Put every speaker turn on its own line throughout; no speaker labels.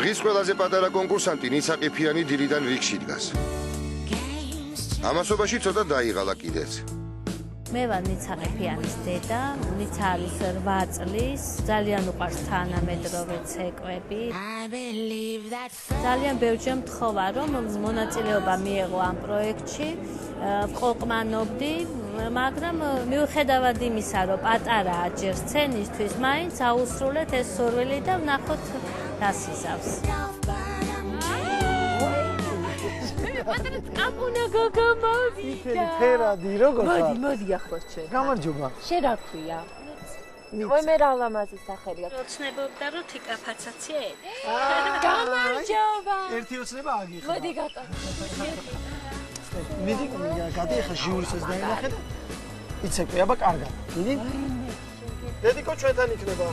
დღის ყველაზე პატარა კონკურსანტი ნიცა ყიფიანი დილიდან რიგში დგას. ამასობაში ცოტა დაიღალა კიდეც.
მე ვარ ნიცა ყიფიანის დედა, ნიცა არის 8 წლის, ძალიან უყვარს თანამედროვე ცეკვები. ძალიან ბევრჯერ მთხოვა, რომ მონაწილეობა მიეღო ამ პროექტში, ყოყმანობდი, მაგრამ მიუხედავად იმისა, რომ პატარაა ჯერ სცენისთვის, მაინც აუსრულეთ ეს სურვილი და ვნახოთ რას იზავს. Აბუნა გოგო მოვიდა.
ფერადი როგორ ხარ?
მოდი ახლა შენ.
გამარჯობა.
შენ რა ქვია? ой მე რა ლამაზი სახელი აქვს.
ოცნებობდა რომ თიკაფაცაცია ელი.
გამარჯობა.
ერთი ოცნება აგიხდა.
მოდი გატა.
მიდი გადი ხა ჟიურისაც დაინახეთ. იცეკვე აბა კარგად. მიდი. დედიკო ჩვენთან იქნება.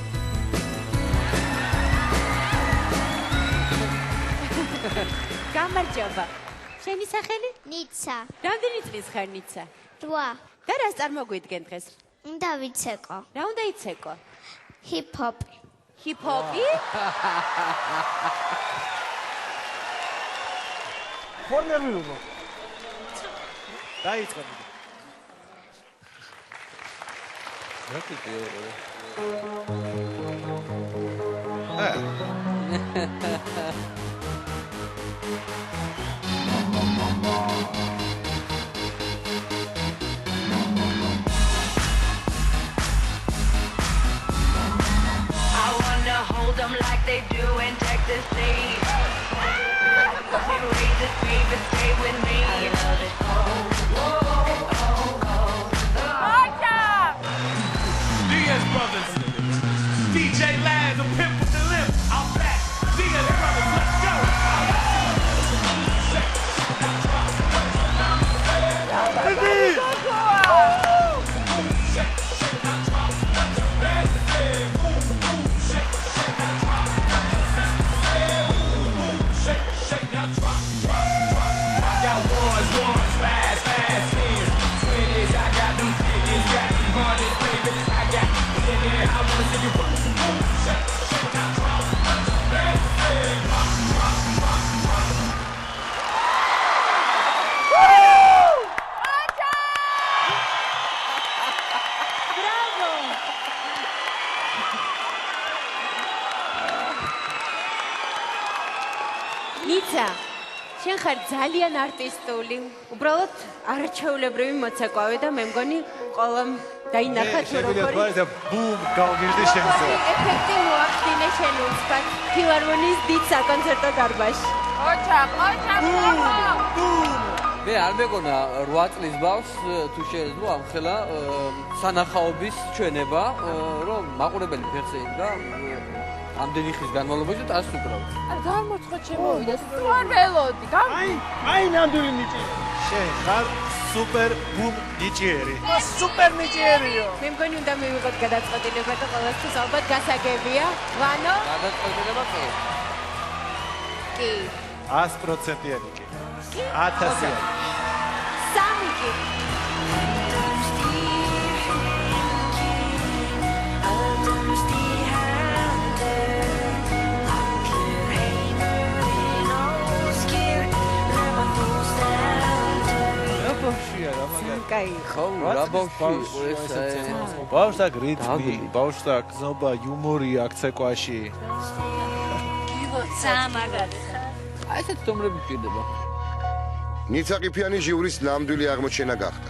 გამარჯობა. შენი სახელი?
ნიცა.
რამდენი წლის ხარ ნიცა?
8.
და რას წარმოგვიდგენ დღეს?
უნდა ვიცეკო.
რა უნდა იცეკო?
ჰიპ-ჰოპი.
ჰიპ-ჰოპი?
ფორმერვილო.
დაიწყე.
რა კიდეო?
Hold them like they do in Texas State. They raise the speed, but stay with me. I love it.
Diaz Brothers, DJ Laz, a pimp with the limp. I'm back. Diaz Brothers, let's go.
ნიცა, შენ ხარ ძალიან არტისტული. უბრალოდ არაჩვეულებრივი მოცეკვავე და მე მგონი ყველამ დაინახა თუ როგორი
ბუმ გავგირდი შენზე.
ეფექტი მოახდინე შენ უცბად ფილარმონიის დიდ საკონცერტო დარბაზში.
მე არ მეგონა 8 წლის ბავშვს თუ შეიძლება ამხელა სანახაობის ჩვენება რომ მაყურებელი ფეხზე იდგა ამდენი ხის განმავლობაში და ასე უკრავდა.
გამოცხო შემოვიდა. სულ ველოდი.
აი ნამდვილი ნიჭიერი.
შენ ხარ სუპერ ბუმ ნიჭიერი.
სუპერ ნიჭიერიო.
მე მგონი უნდა მივიღოთ გადაწყვეტილება და ყველასთვის ალბათ გასაგებია. ვანო?
გადაწყვეტილება კი.
კი.
100%-იანი კი. 1000-იანი.
სამი კი.
კაი ხო რა ბავშვი ეს
ბავშვს აქ რიტმი, ბავშვს აქ გზნობა, იუმორი აქ ცეკვაში.
აი ესეთ თომრები გჭირდება.
ნიცა ყიფიანი ჟიურის ნამდვილი აღმოჩენა გახდა.